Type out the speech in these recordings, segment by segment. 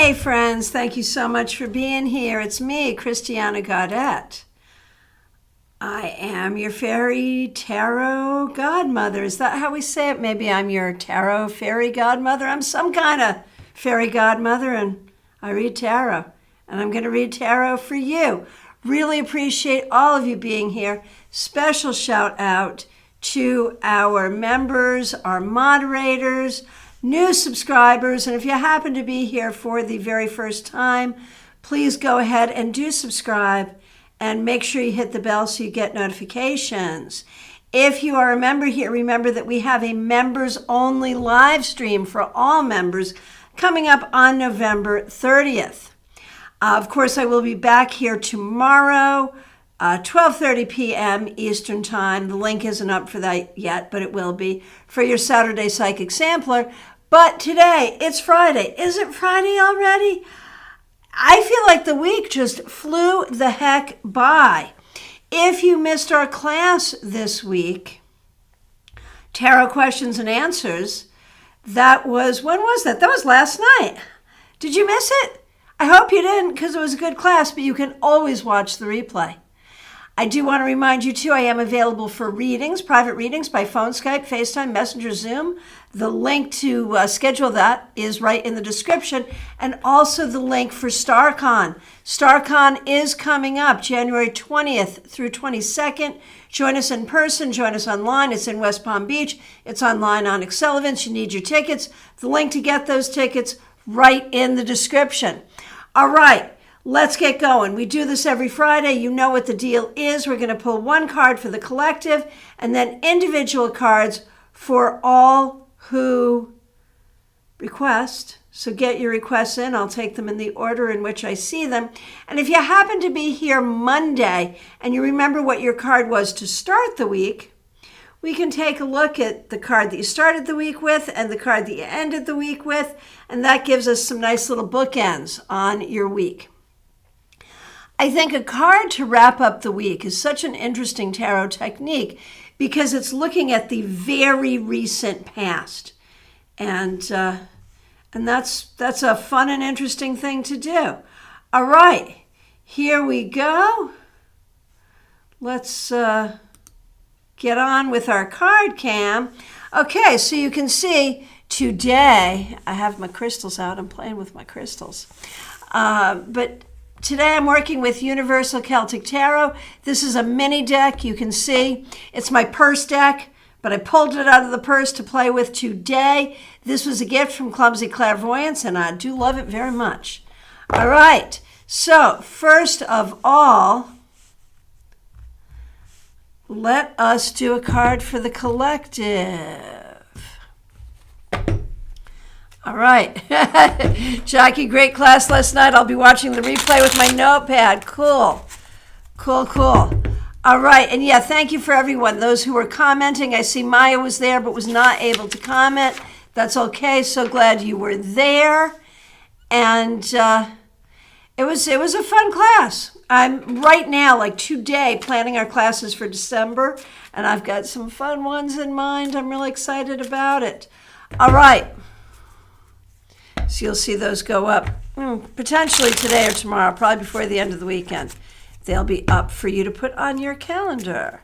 Hey friends, thank you so much for being here. It's me, Christiana Gaudet. I am your fairy tarot godmother. Is that how we say it? Maybe I'm your tarot fairy godmother. I'm some kind of fairy godmother and I read tarot. And I'm going to read tarot for you. Really appreciate all of you being here. Special shout out to our members, our moderators, new subscribers, and if you happen to be here for the very first time, please go ahead and do subscribe and make sure you hit the bell so you get notifications. If you are a member here, remember that we have a members only live stream for all members coming up on November 30th. Of course, I will be back here tomorrow, 12:30 p.m. Eastern Time. The link isn't up for that yet, but it will be for your Saturday Psychic Sampler. But today, it's Friday. Is it Friday already? I feel like the week just flew the heck by. If you missed our class this week, Tarot Questions and Answers, when was that? That was last night. Did you miss it? I hope you didn't because it was a good class, but you can always watch the replay. I do want to remind you, too, I am available for readings, private readings by phone, Skype, FaceTime, Messenger, Zoom. The link to schedule that is right in the description, and also the link for StarCon. StarCon is coming up January 20th through 22nd. Join us in person, join us online. It's in West Palm Beach. It's online on Excellence. You need your tickets. The link to get those tickets right in the description. All right. Let's get going. We do this every Friday. You know what the deal is. We're going to pull one card for the collective and then individual cards for all who request. So get your requests in. I'll take them in the order in which I see them. And if you happen to be here Monday and you remember what your card was to start the week, we can take a look at the card that you started the week with and the card that you ended the week with. And that gives us some nice little bookends on your week. I think a card to wrap up the week is such an interesting tarot technique because it's looking at the very recent past. And that's a fun and interesting thing to do. All right, here we go. Let's get on with our card cam. Okay, so you can see today, I have my crystals out. I'm playing with my crystals. But today I'm working with Universal Celtic Tarot. This is a mini deck. You can see it's my purse deck, but I pulled it out of the purse to play with today. This was a gift from Clumsy Clairvoyance, and I do love it very much. All right, so first of all, let us do a card for the collective. All right. Jackie, great class last night. I'll be watching the replay with my notepad. Cool. All right. And yeah, thank you for everyone. Those who were commenting. I see Maya was there but was not able to comment. That's okay. So glad you were there. And it was a fun class. I'm right now, like today, planning our classes for December. And I've got some fun ones in mind. I'm really excited about it. All right. So you'll see those go up potentially today or tomorrow, probably before the end of the weekend. They'll be up for you to put on your calendar.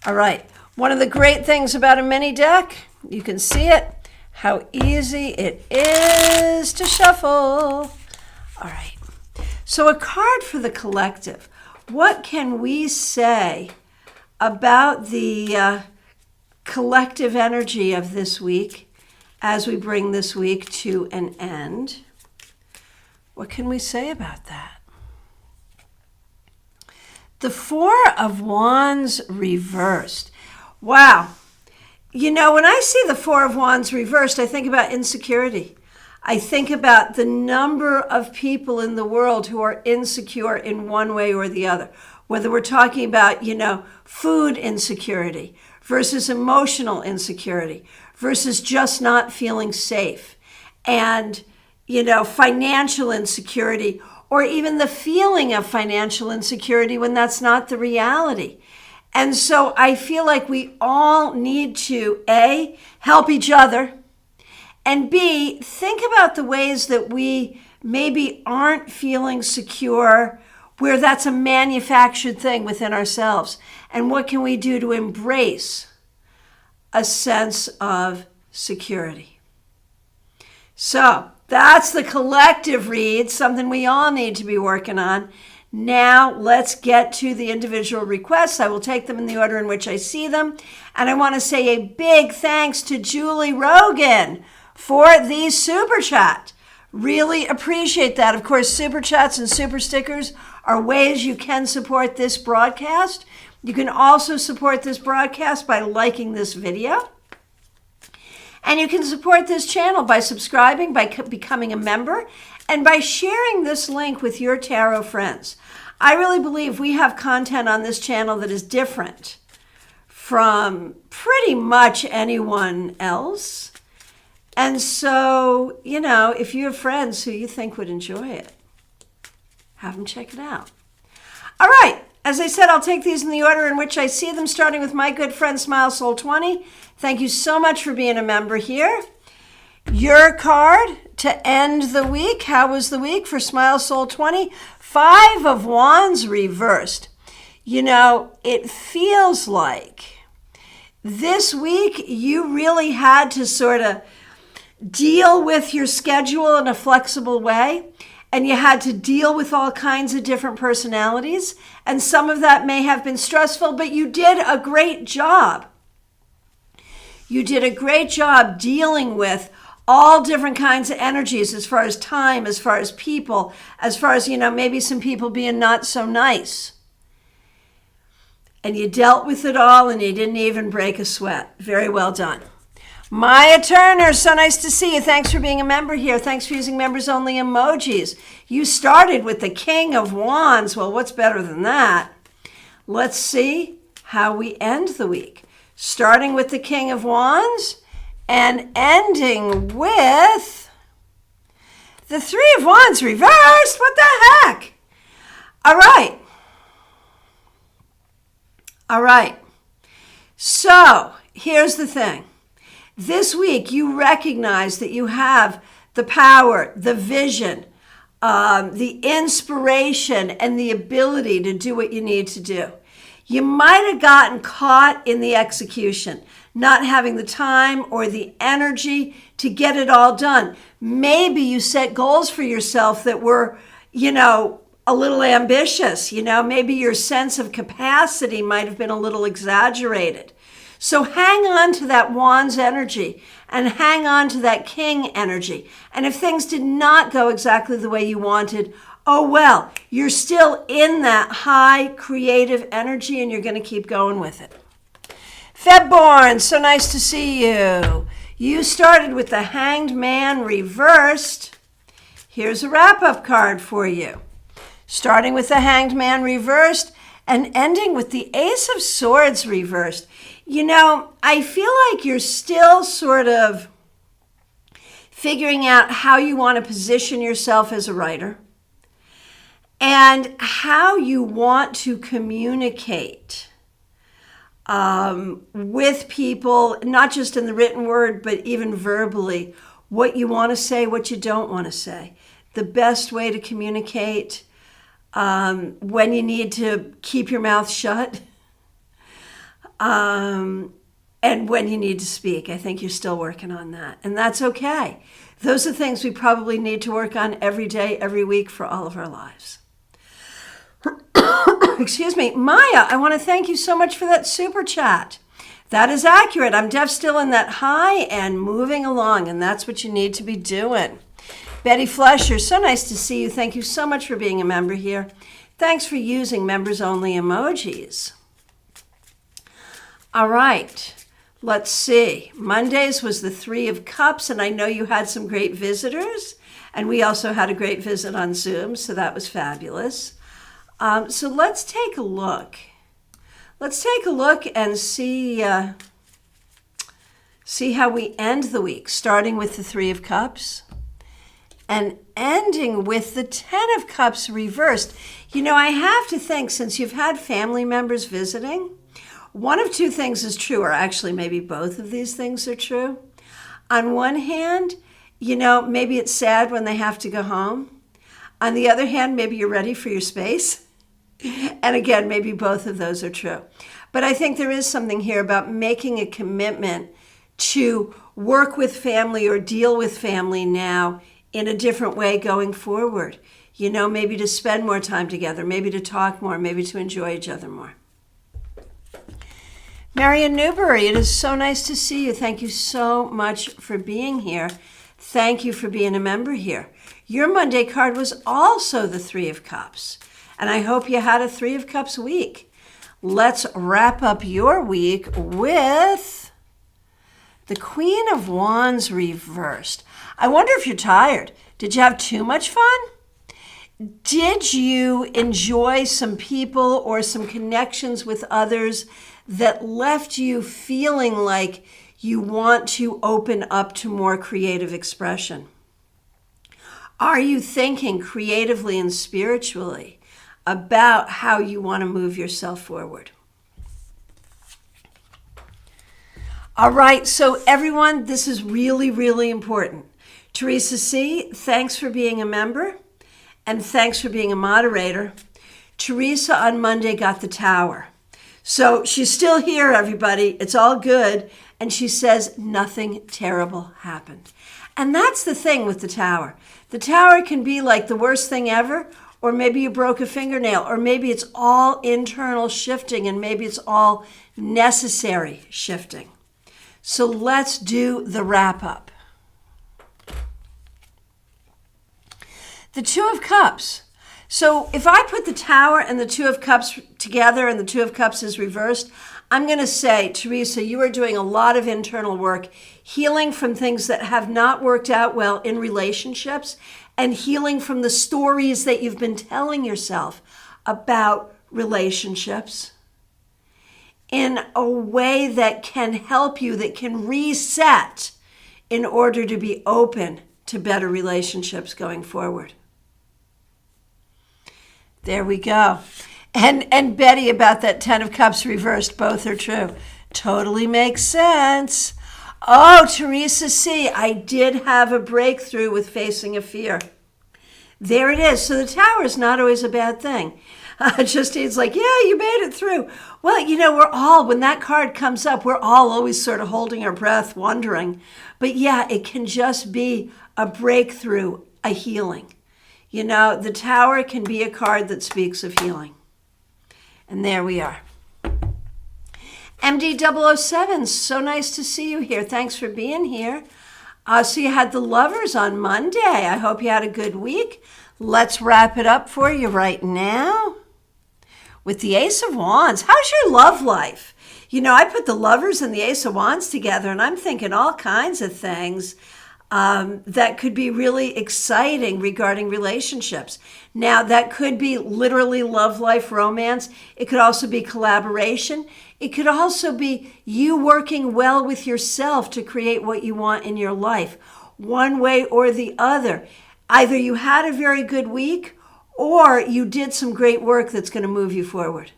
All right. One of the great things about a mini deck, you can see it, how easy it is to shuffle. All right. So a card for the collective. What can we say about the collective energy of this week? As we bring this week to an end, what can we say about that? The Four of Wands reversed. Wow. You know, when I see the Four of Wands reversed, I think about insecurity. I think about the number of people in the world who are insecure in one way or the other. Whether we're talking about, food insecurity versus emotional insecurity versus just not feeling safe and, financial insecurity or even the feeling of financial insecurity when that's not the reality. And so I feel like we all need to, A, help each other, And B, think about the ways that we maybe aren't feeling secure, where that's a manufactured thing within ourselves. And what can we do to embrace a sense of security? So that's the collective read, something we all need to be working on. Now let's get to the individual requests. I will take them in the order in which I see them. And I want to say a big thanks to Julie Rogan for the super chat. Really appreciate that. Of course, super chats and super stickers are ways you can support this broadcast. You can also support this broadcast by liking this video. And you can support this channel by subscribing, by becoming a member, and by sharing this link with your tarot friends. I really believe we have content on this channel that is different from pretty much anyone else. And so, if you have friends who you think would enjoy it, have them check it out. All right. As I said, I'll take these in the order in which I see them, starting with my good friend Smile Soul 20. Thank you so much for being a member here. Your card to end the week. How was the week for Smile Soul 20? 5 of Wands reversed. It feels like this week you really had to sort of deal with your schedule in a flexible way. And you had to deal with all kinds of different personalities. And some of that may have been stressful, but you did a great job. You did a great job dealing with all different kinds of energies as far as time, as far as people, as far as, maybe some people being not so nice. And you dealt with it all and you didn't even break a sweat. Very well done. Maya Turner, so nice to see you. Thanks for being a member here. Thanks for using members only emojis. You started with the King of Wands. Well, what's better than that? Let's see how we end the week. Starting with the King of Wands and ending with the 3 of Wands reversed. What the heck? All right. So here's the thing. This week, you recognize that you have the power, the vision, the inspiration, and the ability to do what you need to do. You might have gotten caught in the execution, not having the time or the energy to get it all done. Maybe you set goals for yourself that were, a little ambitious. Maybe your sense of capacity might have been a little exaggerated. So hang on to that Wands energy and hang on to that King energy. And if things did not go exactly the way you wanted, oh well, you're still in that high creative energy and you're going to keep going with it. Febborn, so nice to see you. You started with the Hanged Man reversed. Here's a wrap-up card for you. Starting with the Hanged Man reversed and ending with the Ace of Swords reversed. I feel like you're still sort of figuring out how you want to position yourself as a writer and how you want to communicate with people, not just in the written word, but even verbally, what you want to say, what you don't want to say. The best way to communicate, when you need to keep your mouth shut, and when you need to speak. I think you're still working on that, and that's okay. Those are things we probably need to work on every day, every week for all of our lives. Excuse me. Maya, I want to thank you so much for that super chat. That is accurate. I'm still in that high and moving along, and that's what you need to be doing. Betty Flesher, so nice to see you. Thank you so much for being a member here. Thanks for using members only emojis. All right, let's see. Mondays was the 3 of Cups, and I know you had some great visitors, and we also had a great visit on Zoom, so that was fabulous. So let's take a look. Let's take a look and see how we end the week, starting with the 3 of Cups and ending with the 10 of Cups reversed. I have to think, since you've had family members visiting, one of two things is true, or actually maybe both of these things are true. On one hand, maybe it's sad when they have to go home. On the other hand, maybe you're ready for your space. And again, maybe both of those are true. But I think there is something here about making a commitment to work with family or deal with family now in a different way going forward. Maybe to spend more time together, maybe to talk more, maybe to enjoy each other more. Marion Newbury, it is so nice to see you. Thank you so much for being here. Thank you for being a member here. Your Monday card was also the Three of Cups, and I hope you had a Three of Cups week. Let's wrap up your week with the Queen of Wands reversed. I wonder if you're tired. Did you have too much fun? Did you enjoy some people or some connections with others that left you feeling like you want to open up to more creative expression? Are you thinking creatively and spiritually about how you want to move yourself forward? All right, so everyone, this is really, really important. Teresa C., thanks for being a member. And thanks for being a moderator. Teresa on Monday got the Tower. So she's still here, everybody. It's all good. And she says nothing terrible happened. And that's the thing with the Tower. The Tower can be like the worst thing ever, or maybe you broke a fingernail, or maybe it's all internal shifting, and maybe it's all necessary shifting. So let's do the wrap up. The Two of Cups. So if I put the Tower and the Two of Cups together and the Two of Cups is reversed, I'm going to say, Teresa, you are doing a lot of internal work, healing from things that have not worked out well in relationships and healing from the stories that you've been telling yourself about relationships in a way that can help you, that can reset in order to be open to better relationships going forward. There we go. And Betty, about that 10 of Cups reversed, both are true. Totally makes sense. Oh, Teresa C., I did have a breakthrough with facing a fear. There it is. So the Tower is not always a bad thing. Justine's like, yeah, you made it through. Well, we're all, when that card comes up, we're all always sort of holding our breath, wondering. But yeah, it can just be a breakthrough, a healing. The Tower can be a card that speaks of healing. And there we are. MD007, so nice to see you here. Thanks for being here. So you had the Lovers on Monday. I hope you had a good week. Let's wrap it up for you right now with the Ace of Wands. How's your love life? I put the Lovers and the Ace of Wands together, and I'm thinking all kinds of things that could be really exciting regarding relationships. Now, that could be literally love life, romance. It could also be collaboration. It could also be you working well with yourself to create what you want in your life, one way or the other. Either you had a very good week or you did some great work that's going to move you forward.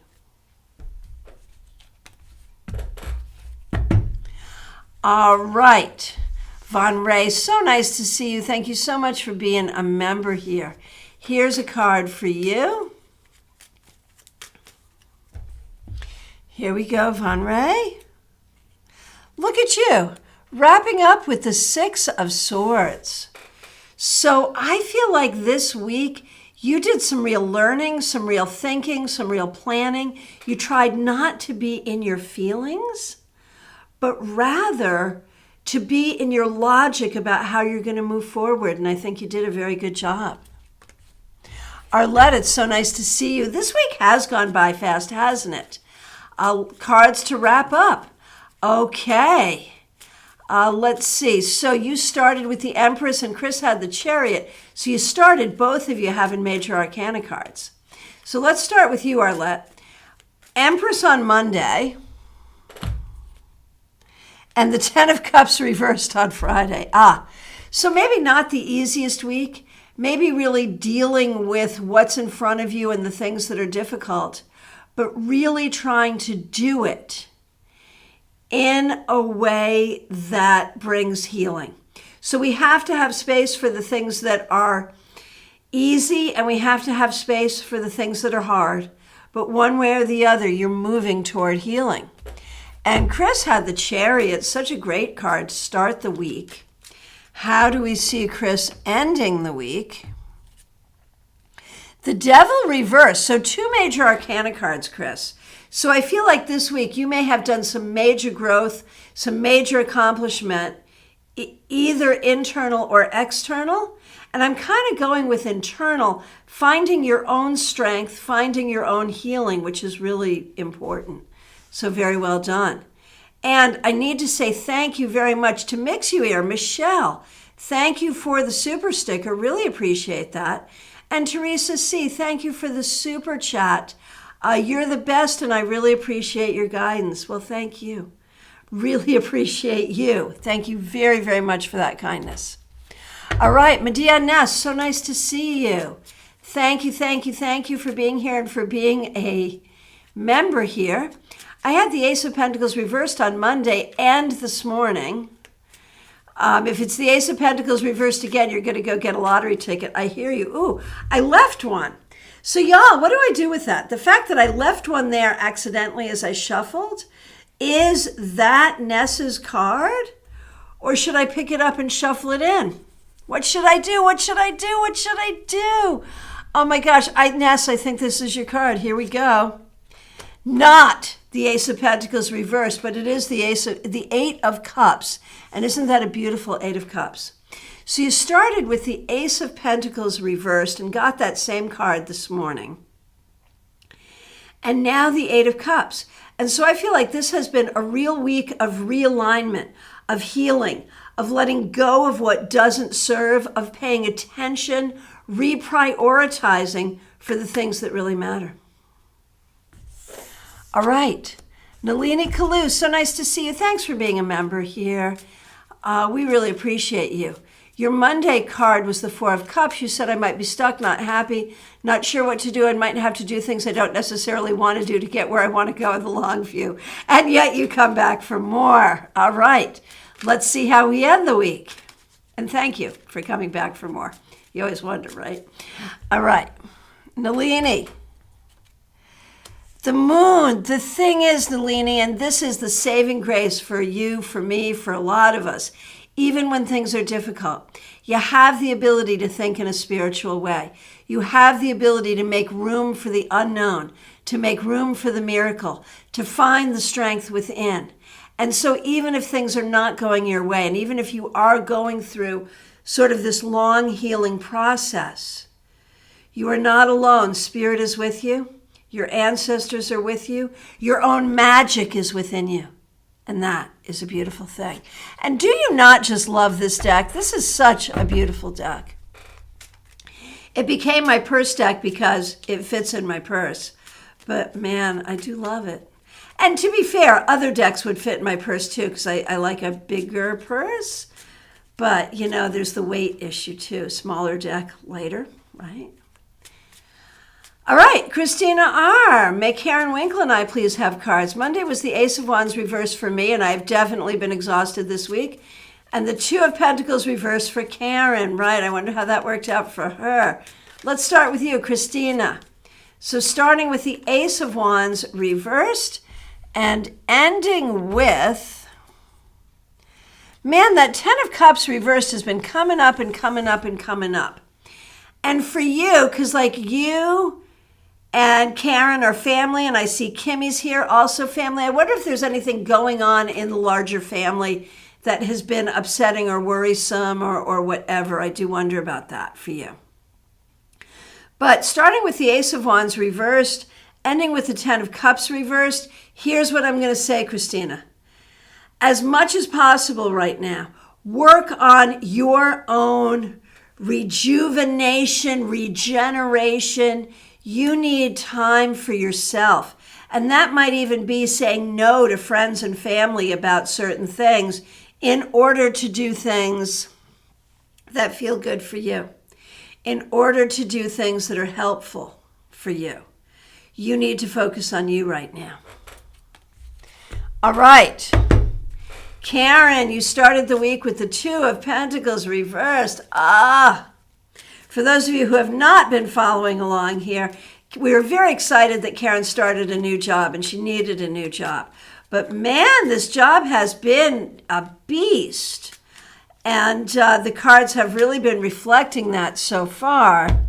All right. Von Ray, so nice to see you. Thank you so much for being a member here. Here's a card for you. Here we go, Von Ray. Look at you, wrapping up with the Six of Swords. So I feel like this week you did some real learning, some real thinking, some real planning. You tried not to be in your feelings, but rather to be in your logic about how you're going to move forward. And I think you did a very good job. Arlette, it's so nice to see you. This week has gone by fast, hasn't it? Cards to wrap up. Okay. Let's see. So you started with the Empress and Chris had the Chariot. So you started, both of you, having major arcana cards. So let's start with you, Arlette. Empress on Monday. And the 10 of Cups reversed on Friday. So maybe not the easiest week. Maybe really dealing with what's in front of you and the things that are difficult. But really trying to do it in a way that brings healing. So we have to have space for the things that are easy, and we have to have space for the things that are hard. But one way or the other, you're moving toward healing. And Chris had the Chariot, such a great card to start the week. How do we see Chris ending the week? The Devil reversed. So 2 major arcana cards, Chris. So I feel like this week you may have done some major growth, some major accomplishment, either internal or external. And I'm kind of going with internal, finding your own strength, finding your own healing, which is really important. So very well done. And I need to say thank you very much to Mix You Ear, Michelle. Thank you for the super sticker. Really appreciate that. And Teresa C., thank you for the super chat. You're the best, and I really appreciate your guidance. Well, thank you. Really appreciate you. Thank you very, very much for that kindness. All right, Medea Ness, so nice to see you. Thank you, thank you, thank you for being here and for being a member here. I had the Ace of Pentacles reversed on Monday and this morning. If it's the Ace of Pentacles reversed again, you're going to go get a lottery ticket. I hear you. Ooh, I left one. So y'all, what do I do with that? The fact that I left one there accidentally as I shuffled, is that Ness's card? Or should I pick it up and shuffle it in? What should I do? What should I do? What should I do? Oh my gosh, Ness, I think this is your card. Here we go. Not the Ace of Pentacles reversed, but it is the Eight of Cups. And isn't that a beautiful Eight of Cups? So you started with the Ace of Pentacles reversed and got that same card this morning. And now the Eight of Cups. And so I feel like this has been a real week of realignment, of healing, of letting go of what doesn't serve, of paying attention, reprioritizing for the things that really matter. All right. Nalini Kalu, so nice to see you. Thanks for being a member here. We really appreciate you. Your Monday card was the Four of Cups. You said I might be stuck, not happy, not sure what to do. I might have to do things I don't necessarily want to do to get where I want to go in the long view. And yet you come back for more. All right. Let's see how we end the week. And thank you for coming back for more. You always wonder, right? All right. Nalini. The moon. The thing is, Nalini, and this is the saving grace for you, for me, for a lot of us, even when things are difficult, you have the ability to think in a spiritual way. You have the ability to make room for the unknown, to make room for the miracle, to find the strength within. And so even if things are not going your way, and even if you are going through sort of this long healing process, you are not alone. Spirit is with you. Your ancestors are with you. Your own magic is within you. And that is a beautiful thing. And do you not just love this deck? This is such a beautiful deck. It became my purse deck because it fits in my purse. But man, I do love it. And to be fair, other decks would fit in my purse too because I like a bigger purse. But, you know, there's the weight issue too. Smaller deck, lighter, right? All right, Christina R. May Karen Winkle and I please have cards. Monday was the Ace of Wands reversed for me, and I've definitely been exhausted this week. And the Two of Pentacles reversed for Karen. Right, I wonder how that worked out for her. Let's start with you, Christina. So starting with the Ace of Wands reversed and ending with, man, that Ten of Cups reversed has been coming up and coming up and coming up. And for you, because like you and Karen are family, and I see Kimmy's here, also family. I wonder if there's anything going on in the larger family that has been upsetting or worrisome or whatever. I do wonder about that for you. But starting with the Ace of Wands reversed, ending with the Ten of Cups reversed, here's what I'm going to say, Christina. As much as possible right now, work on your own rejuvenation, regeneration. You need time for yourself. And that might even be saying no to friends and family about certain things in order to do things that feel good for you, in order to do things that are helpful for you. You need to focus on you right now. All right. Karen, you started the week with the Two of Pentacles reversed. For those of you who have not been following along here, we were very excited that Karen started a new job and she needed a new job. But man, this job has been a beast. And the cards have really been reflecting that so far.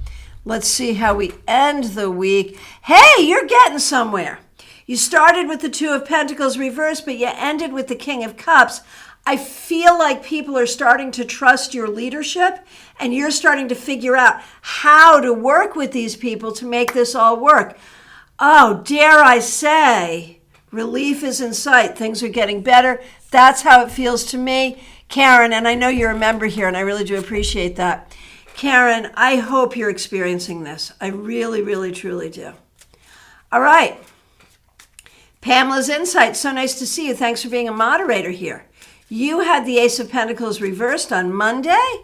Let's see how we end the week. Hey, you're getting somewhere. You started with the Two of Pentacles reversed, but you ended with the King of Cups. I feel like people are starting to trust your leadership, and you're starting to figure out how to work with these people to make this all work. Oh, dare I say, relief is in sight. Things are getting better. That's how it feels to me. Karen, and I know you're a member here, and I really do appreciate that. Karen, I hope you're experiencing this. I really, really, truly do. All right. Pamela's Insight, so nice to see you. Thanks for being a moderator here. You had the Ace of Pentacles reversed on Monday.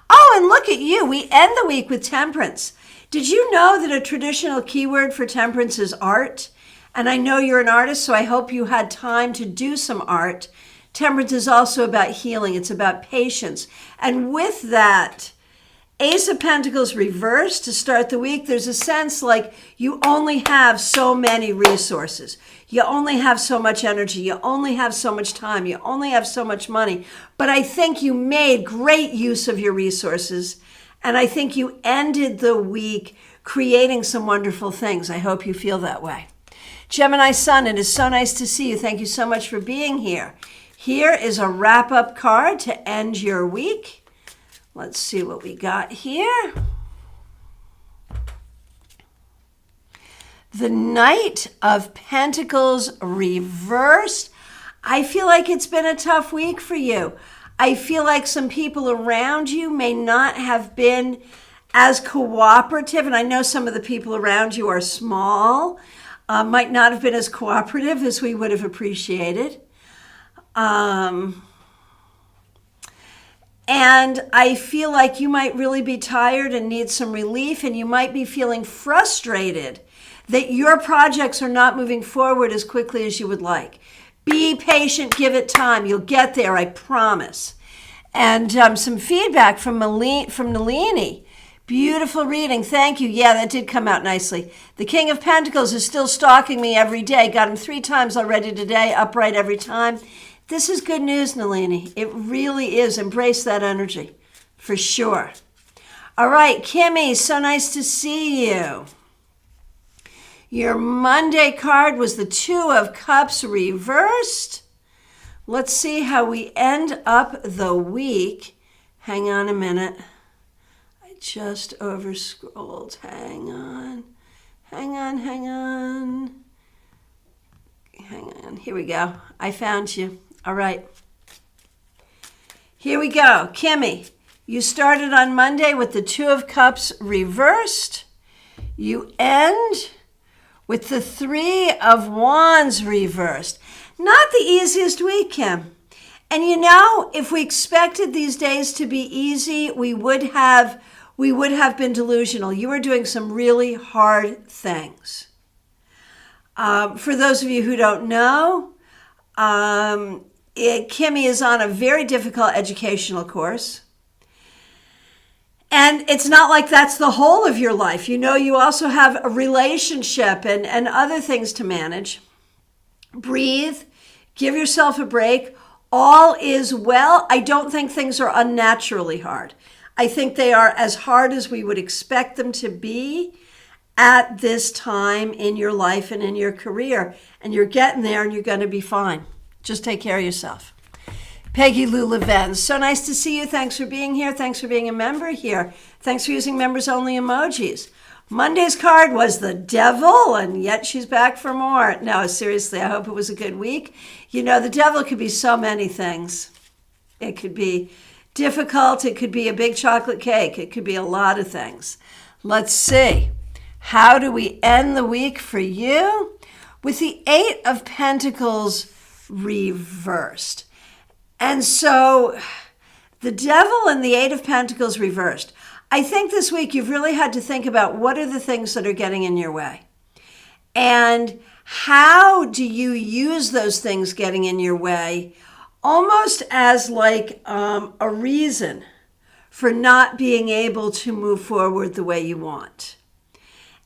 Oh, and look at you. We end the week with Temperance. Did you know that a traditional keyword for temperance is art? And I know you're an artist, so I hope you had time to do some art. Temperance is also about healing. It's about patience. And with that, Ace of Pentacles reversed to start the week, there's a sense like you only have so many resources. You only have so much energy. You only have so much time. You only have so much money. But I think you made great use of your resources. And I think you ended the week creating some wonderful things. I hope you feel that way. Gemini Sun, it is so nice to see you. Thank you so much for being here. Here is a wrap-up card to end your week. Let's see what we got here. The Knight of Pentacles reversed. I feel like it's been a tough week for you. I feel like some people around you may not have been as cooperative, and I know some of the people around you are small, might not have been as cooperative as we would have appreciated. And I feel like you might really be tired and need some relief, and you might be feeling frustrated that your projects are not moving forward as quickly as you would like. Be patient, give it time. You'll get there, I promise. And some feedback from Nalini. Beautiful reading, thank you. Yeah, that did come out nicely. The King of Pentacles is still stalking me every day. Got him 3 times already today, upright every time. This is good news, Nalini. It really is. Embrace that energy, for sure. All right, Kimmy, so nice to see you. Your Monday card was the Two of Cups reversed. Let's see how we end up the week. Hang on a minute. I just over-scrolled. Hang on. Hang on. Here we go. I found you. All right. Here we go. Kimmy, you started on Monday with the Two of Cups reversed. You end with the Three of Wands reversed. Not the easiest week, Kim. And you know, if we expected these days to be easy, we would have been delusional. You were doing some really hard things. For those of you who don't know, Kimmy is on a very difficult educational course. And it's not like that's the whole of your life. You know, you also have a relationship and other things to manage. Breathe. Give yourself a break. All is well. I don't think things are unnaturally hard. I think they are as hard as we would expect them to be at this time in your life and in your career. And you're getting there and you're going to be fine. Just take care of yourself. Peggy Lou Leven, so nice to see you. Thanks for being here. Thanks for being a member here. Thanks for using members only emojis. Monday's card was the Devil, and yet she's back for more. No, seriously, I hope it was a good week. You know, the Devil could be so many things. It could be difficult. It could be a big chocolate cake. It could be a lot of things. Let's see. How do we end the week for you? With the Eight of Pentacles reversed. And so the Devil and the Eight of Pentacles reversed. I think this week you've really had to think about what are the things that are getting in your way. And How do you use those things getting in your way almost as like a reason for not being able to move forward the way you want?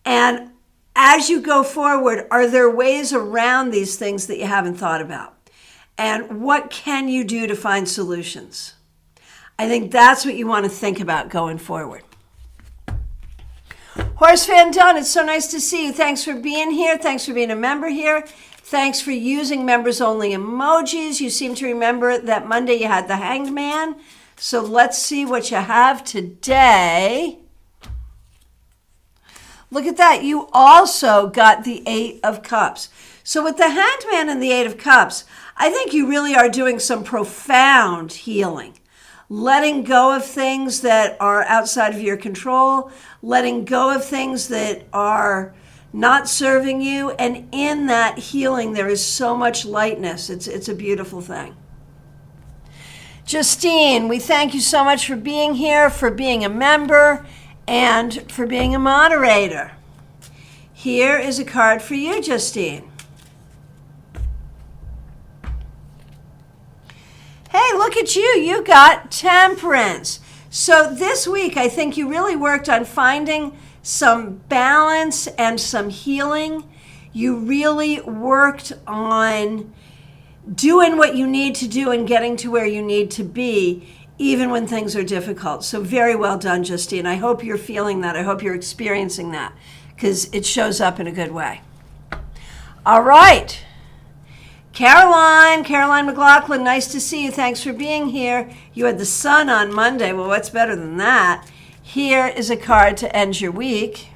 And as you go forward, are there ways around these things that you haven't thought about? And what can you do to find solutions? I think that's what you want to think about going forward. Horace Van Dunn, it's so nice to see you. Thanks for being here. Thanks for being a member here. Thanks for using members-only emojis. You seem to remember that Monday you had the Hanged Man. So let's see what you have today. Look at that. You also got the 8 of Cups. So with the Hanged Man and the 8 of Cups, I think you really are doing some profound healing. Letting go of things that are outside of your control, letting go of things that are not serving you. And in that healing, there is so much lightness. It's a beautiful thing. Justine, we thank you so much for being here, for being a member, and for being a moderator. Here is a card for you, Justine. Hey, look at you. You got Temperance. So this week, I think you really worked on finding some balance and some healing. You really worked on doing what you need to do and getting to where you need to be, even when things are difficult. So very well done, Justine. I hope you're feeling that. I hope you're experiencing that, because it shows up in a good way. All right. Caroline McLaughlin, nice to see you. Thanks for being here. You had the sun on Monday. Well, what's better than that? Here is a card to end your week.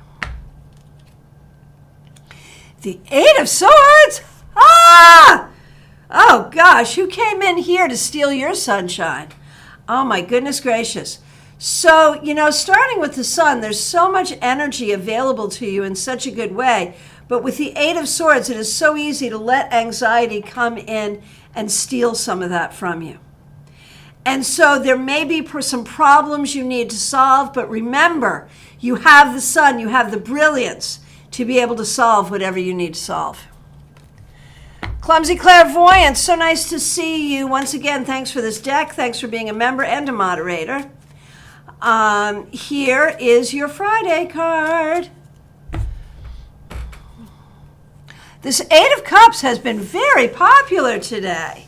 The 8 of Swords. Ah! Oh, gosh, who came in here to steal your sunshine? Oh, my goodness gracious. So, starting with the sun, there's so much energy available to you in such a good way. But with the 8 of Swords, it is so easy to let anxiety come in and steal some of that from you. And so there may be some problems you need to solve, but remember, you have the sun, you have the brilliance to be able to solve whatever you need to solve. Clumsy Clairvoyance, so nice to see you. Once again, thanks for this deck. Thanks for being a member and a moderator. Here is your Friday card. This 8 of Cups has been very popular today.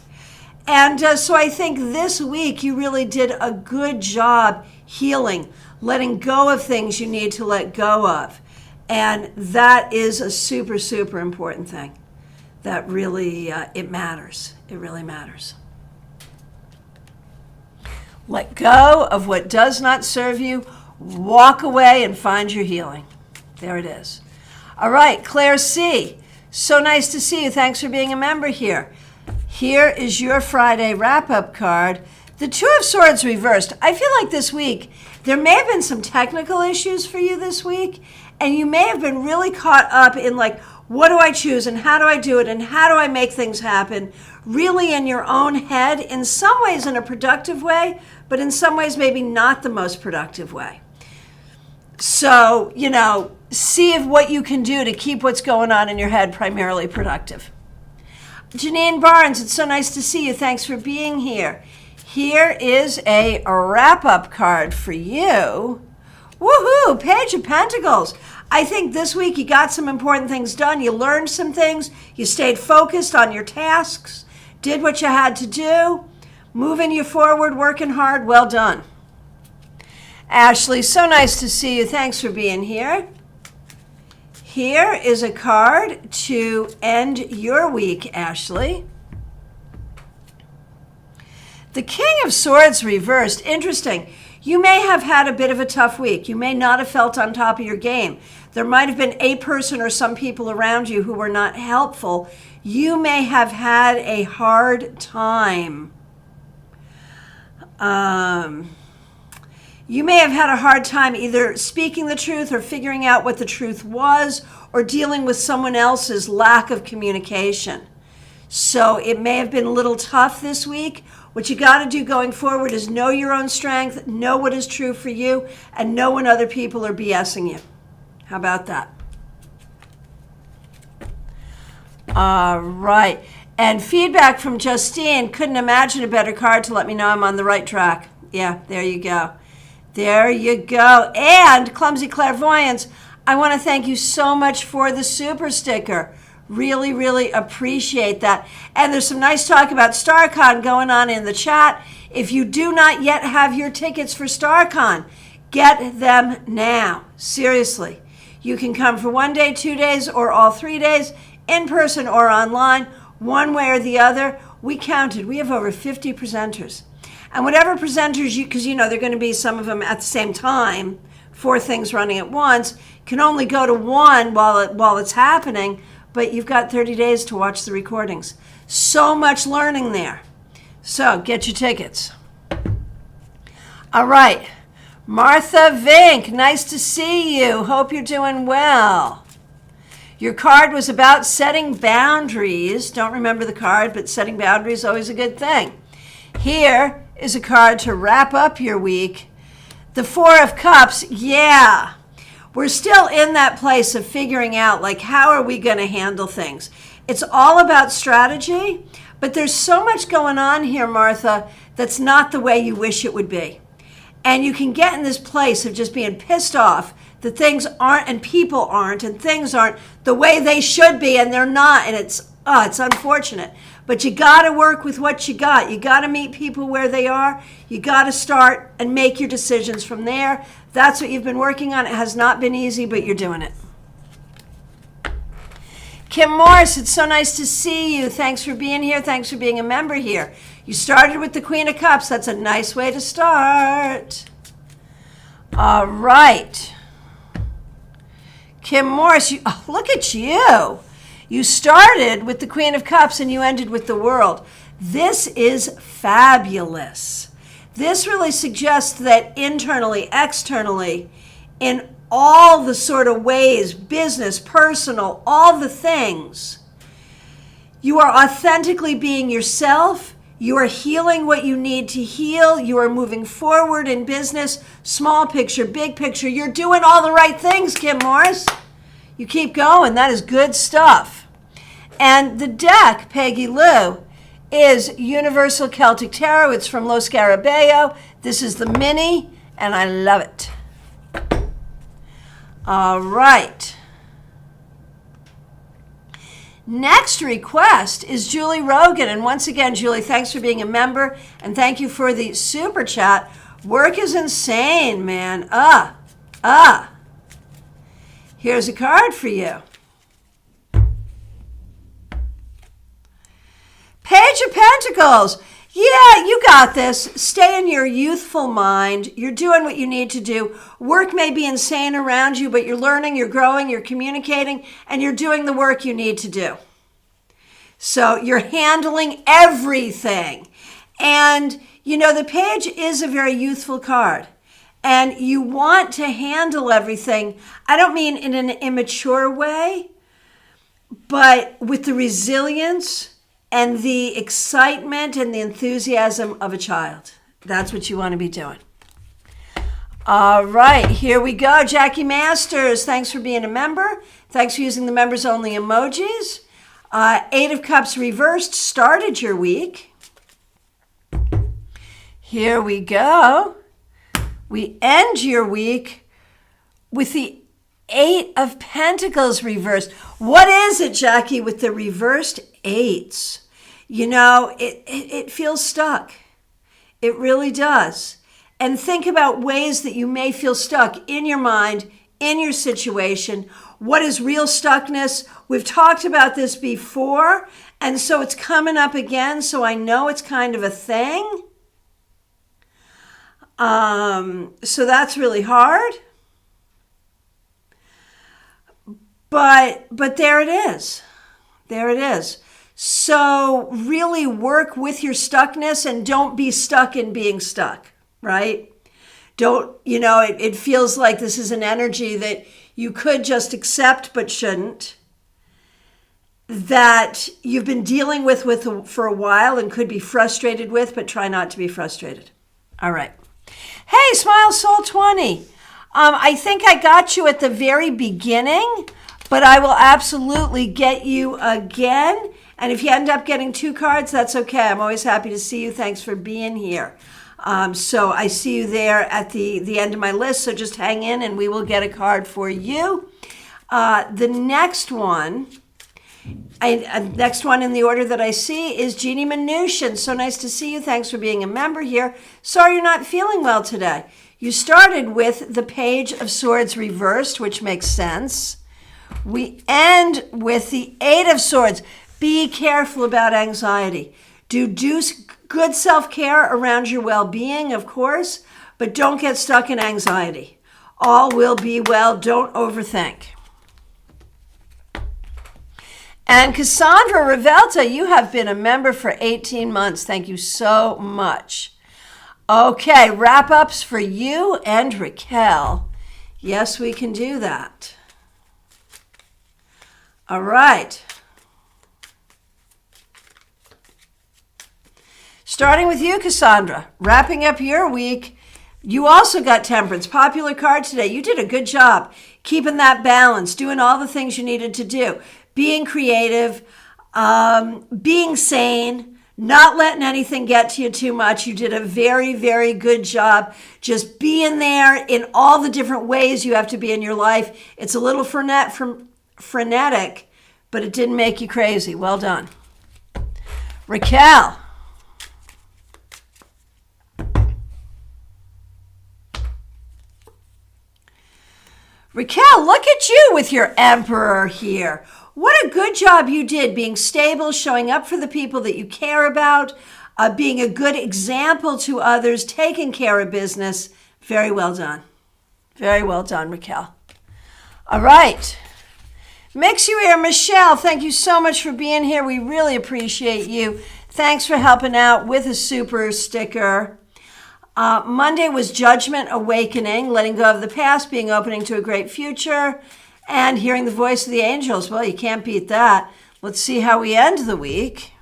And so I think this week you really did a good job healing, letting go of things you need to let go of. And that is a super, super important thing. That really, it matters. It really matters. Let go of what does not serve you. Walk away and find your healing. There it is. All right, Claire C. So nice to see you. Thanks for being a member here. Here is your Friday wrap-up card. The 2 of Swords reversed. I feel like this week, there may have been some technical issues for you this week, and you may have been really caught up in like, what do I choose and how do I do it and how do I make things happen? Really in your own head, in some ways in a productive way, but in some ways maybe not the most productive way. So, see if what you can do to keep what's going on in your head primarily productive. Janine Barnes, it's so nice to see you. Thanks for being here. Here is a wrap-up card for you. Woohoo! Page of Pentacles. I think this week you got some important things done. You learned some things. You stayed focused on your tasks. Did what you had to do. Moving you forward, working hard. Well done. Ashley, so nice to see you. Thanks for being here. Here is a card to end your week, Ashley. The King of Swords reversed. Interesting. You may have had a bit of a tough week. You may not have felt on top of your game. There might have been a person or some people around you who were not helpful. You may have had a hard time. You may have had a hard time either speaking the truth or figuring out what the truth was or dealing with someone else's lack of communication. So it may have been a little tough this week. What you got to do going forward is know your own strength, know what is true for you, and know when other people are BSing you. How about that? All right. And feedback from Justine, couldn't imagine a better card to let me know I'm on the right track. Yeah, there you go. There you go. And Clumsy Clairvoyance, I want to thank you so much for the super sticker. Really, really appreciate that. And there's some nice talk about StarCon going on in the chat. If you do not yet have your tickets for StarCon, get them now. Seriously. You can come for 1 day, 2 days, or all 3 days, in person or online, one way or the other. We counted. We have over 50 presenters. And whatever presenters because there are going to be some of them at the same time, 4 things running at once, can only go to one while it's happening, but you've got 30 days to watch the recordings. So much learning there. So get your tickets. All right. Martha Vink, nice to see you. Hope you're doing well. Your card was about setting boundaries. Don't remember the card, but setting boundaries is always a good thing. Here is a card to wrap up your week. The 4 of Cups, yeah. We're still in that place of figuring out, how are we going to handle things? It's all about strategy, but there's so much going on here, Martha, that's not the way you wish it would be. And you can get in this place of just being pissed off that things aren't and people aren't and things aren't the way they should be and they're not. And it's unfortunate. But you got to work with what you got. You got to meet people where they are. You got to start and make your decisions from there. That's what you've been working on. It has not been easy, but you're doing it. Kim Morris, it's so nice to see you. Thanks for being here. Thanks for being a member here. You started with the Queen of Cups. That's a nice way to start. All right. Kim Morris, look at you. You started with the Queen of Cups and you ended with the World. This is fabulous. This really suggests that internally, externally, in all the sort of ways, business, personal, all the things, you are authentically being yourself. You are healing what you need to heal. You are moving forward in business, small picture, big picture. You're doing all the right things, Kim Morris. You keep going. That is good stuff. And the deck, Peggy Lou, is Universal Celtic Tarot. It's from Lo Scarabeo. This is the mini, and I love it. All right. Next request is Julie Rogan. And once again, Julie, thanks for being a member. And thank you for the super chat. Work is insane, man. Here's a card for you. Page of Pentacles. Yeah, you got this. Stay in your youthful mind. You're doing what you need to do. Work may be insane around you, but you're learning, you're growing, you're communicating, and you're doing the work you need to do. So you're handling everything. And, the page is a very youthful card. And you want to handle everything. I don't mean in an immature way, but with the resilience and the excitement and the enthusiasm of a child. That's what you want to be doing. All right, here we go. Jackie Masters, thanks for being a member. Thanks for using the members only emojis. 8 of Cups reversed started your week. Here we go. We end your week with the 8 of Pentacles reversed. What is it, Jackie, with the reversed 8s? It feels stuck. It really does. And think about ways that you may feel stuck in your mind, in your situation. What is real stuckness? We've talked about this before, and so it's coming up again, so I know it's kind of a thing. So that's really hard. But there it is. There it is. So really work with your stuckness and don't be stuck in being stuck, right? It feels like this is an energy that you could just accept but shouldn't, that you've been dealing with for a while and could be frustrated with, but try not to be frustrated. All right. Hey, Smile Soul 20. I think I got you at the very beginning, but I will absolutely get you again. And if you end up getting 2 cards, that's okay. I'm always happy to see you. Thanks for being here. So I see you there at the end of my list. So just hang in and we will get a card for you. The next one in the order that I see is Jeannie Mnuchin. So nice to see you. Thanks for being a member here. Sorry you're not feeling well today. You started with the Page of Swords reversed, which makes sense. We end with the 8 of Swords. Be careful about anxiety. Do good self-care around your well-being, of course, but don't get stuck in anxiety. All will be well. Don't overthink. And Cassandra Revelta, you have been a member for 18 months. Thank you so much. Okay, wrap-ups for you and Raquel. Yes, we can do that. All right. Starting with you, Cassandra, wrapping up your week. You also got Temperance, popular card today. You did a good job keeping that balance, doing all the things you needed to do, being creative, being sane, not letting anything get to you too much. You did a very, very good job just being there in all the different ways you have to be in your life. It's a little frenetic, but it didn't make you crazy. Well done. Raquel. Raquel, look at you with your Emperor here. What a good job you did being stable, showing up for the people that you care about, being a good example to others, taking care of business. Very well done. Very well done, Raquel. All right. Mix You Air, Michelle, thank you so much for being here. We really appreciate you. Thanks for helping out with a super sticker. Monday was Judgment, Awakening, letting go of the past, being opening to a great future, and hearing the voice of the angels. Well, you can't beat that. Let's see how we end the week.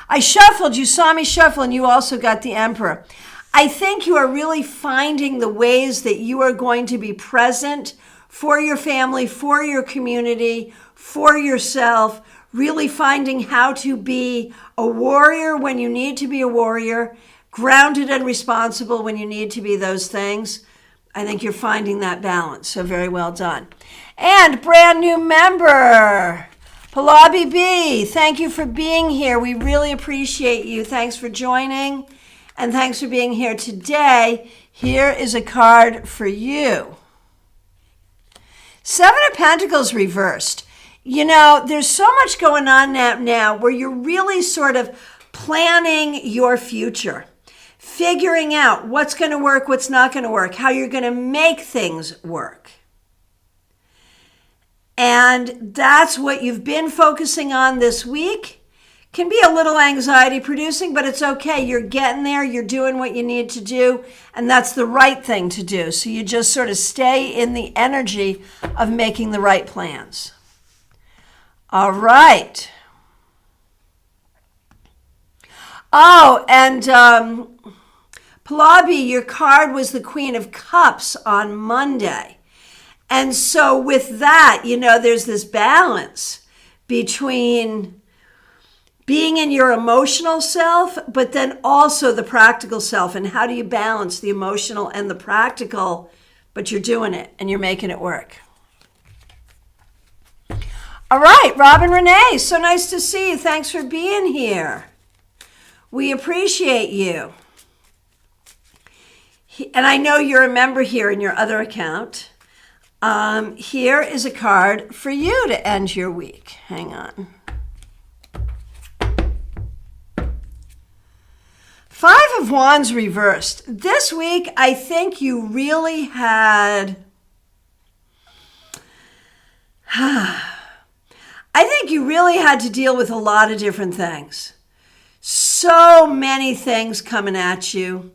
I shuffled. You saw me shuffle, and you also got the Emperor. I think you are really finding the ways that you are going to be present for your family, for your community, for yourself, really finding how to be a warrior when you need to be a warrior, grounded and responsible when you need to be those things. I think you're finding that balance, so very well done. And brand new member, Palabi B, thank you for being here. We really appreciate you. Thanks for joining, and thanks for being here today. Here is a card for you. 7 of Pentacles reversed. You know, there's so much going on now where you're really sort of planning your future. Figuring out what's going to work, what's not going to work, how you're going to make things work. And that's what you've been focusing on this week. Can be a little anxiety producing, but it's okay. You're getting there. You're doing what you need to do. And that's the right thing to do. So you just sort of stay in the energy of making the right plans. All right. Oh, and Palabi, your card was the Queen of Cups on Monday. And so with that, you know, there's this balance between being in your emotional self, but then also the practical self. And how do you balance the emotional and the practical, but you're doing it and you're making it work. All right, Robin Renee, so nice to see you. Thanks for being here. We appreciate you. And I know you're a member here in your other account. Here is a card for you to end your week. Hang on. 5 of Wands reversed. This week, I think you really had... I think you really had to deal with a lot of different things. So many things coming at you.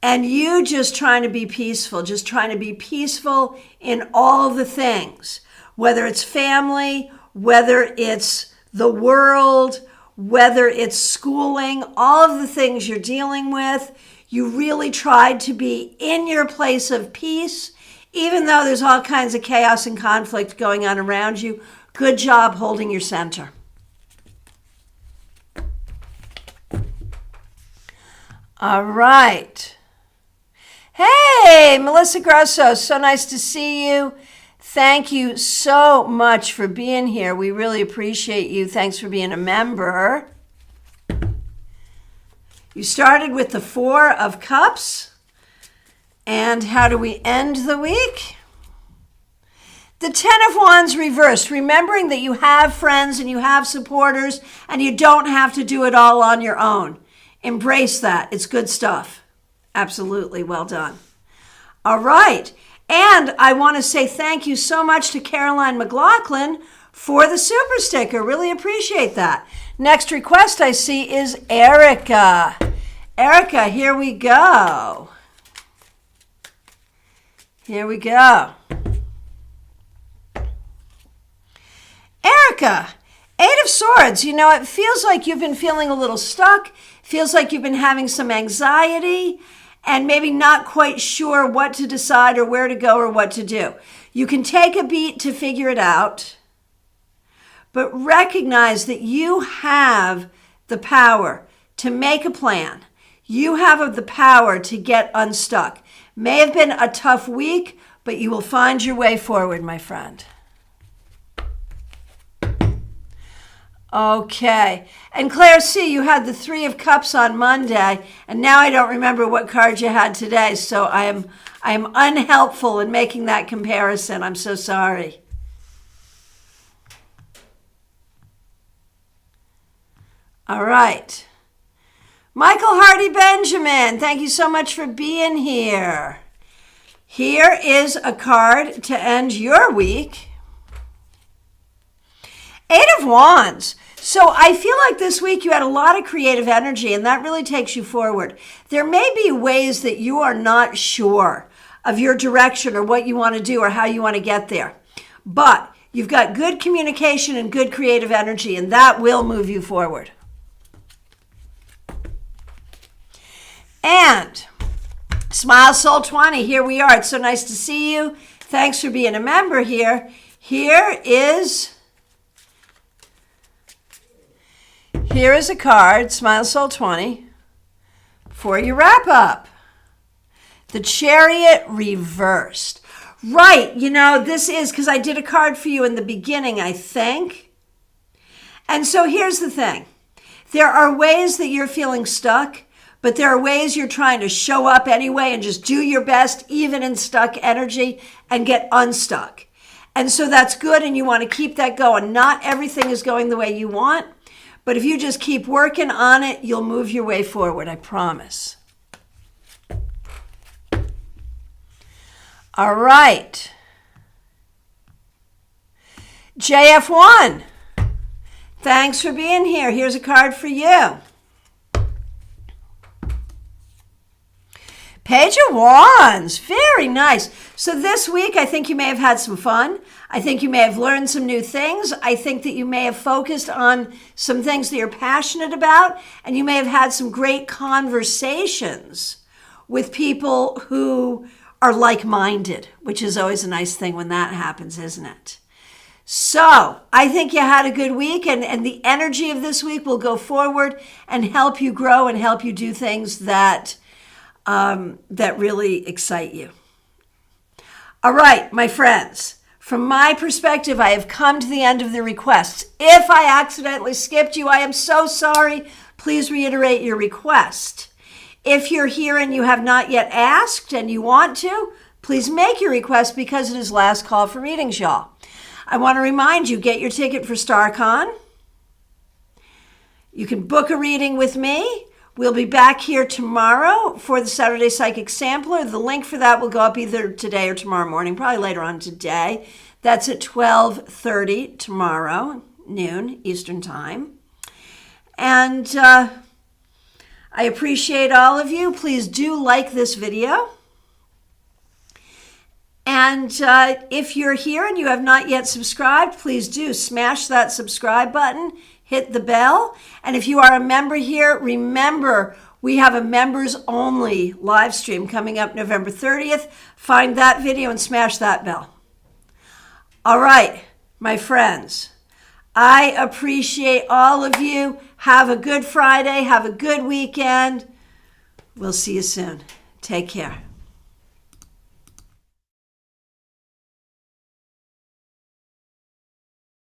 And you just trying to be peaceful, just trying to be peaceful in all the things. Whether it's family, whether it's the world, whether it's schooling, all of the things you're dealing with, you really tried to be in your place of peace, Even though there's all kinds of chaos and conflict going on around you, good job holding your center. All right. Hey, Melissa Grosso, so nice to see you. Thank you so much for being here. We really appreciate you. Thanks for being a member. You started with the Four of Cups. And how do we end the week? The Ten of Wands reversed, remembering that you have friends and you have supporters and you don't have to do it all on your own. Embrace that. It's good stuff. Absolutely. Well done. All right. And I want to say thank you so much to Caroline McLaughlin for the super sticker. Really appreciate that. Next request I see is Erica. Erica, here we go. Here we go. Erica, Eight of Swords. You know, it feels like you've been feeling a little stuck. Feels like you've been having some anxiety and maybe not quite sure what to decide or where to go or what to do. You can take a beat to figure it out, but recognize that you have the power to make a plan. You have the power to get unstuck. May have been a tough week, but you will find your way forward, my friend. Okay. And Claire C., you had the Three of Cups on Monday, and now I don't remember what card you had today, so I am unhelpful in making that comparison. I'm so sorry. All right. Michael Hardy Benjamin, thank you so much for being here. Here is a card to end your week. Eight of Wands. So I feel like this week you had a lot of creative energy, and that really takes you forward. There may be ways that you are not sure of your direction or what you want to do or how you want to get there. But you've got good communication and good creative energy, and that will move you forward. And Smile Soul 20, here we are. It's so nice to see you. Thanks for being a member here. Here is a card, Smile Soul 20, for your wrap up. The Chariot reversed. Right, you know, this is because I did a card for you in the beginning, I think. And so here's the thing. There are ways that you're feeling stuck, but there are ways you're trying to show up anyway and just do your best, even in stuck energy, and get unstuck. And so that's good, and you want to keep that going. Not everything is going the way you want, but if you just keep working on it, you'll move your way forward, I promise. All right. JF1, thanks for being here. Here's a card for you. Page of Wands, very nice. So this week, I think you may have had some fun. I think you may have learned some new things. I think that you may have focused on some things that you're passionate about, and you may have had some great conversations with people who are like-minded, which is always a nice thing when that happens, isn't it? So I think you had a good week, and the energy of this week will go forward and help you grow and help you do things that really excite you. All right, my friends, from my perspective, I have come to the end of the requests. If I accidentally skipped you, I am so sorry. Please reiterate your request. If you're here and you have not yet asked and you want to, please make your request because it is last call for readings, y'all. I want to remind you, get your ticket for StarCon. You can book a reading with me. We'll be back here tomorrow for the Saturday Psychic Sampler. The link for that will go up either today or tomorrow morning, probably later on today. That's at 12:30 tomorrow, noon Eastern Time. And I appreciate all of you. Please do like this video. And if you're here and you have not yet subscribed, please do smash that subscribe button. Hit the bell. And if you are a member here, remember, We have a members-only live stream coming up November 30th. Find that video and smash that bell. All right, my friends, I appreciate all of you. Have a good Friday. Have a good weekend. We'll see you soon. Take care.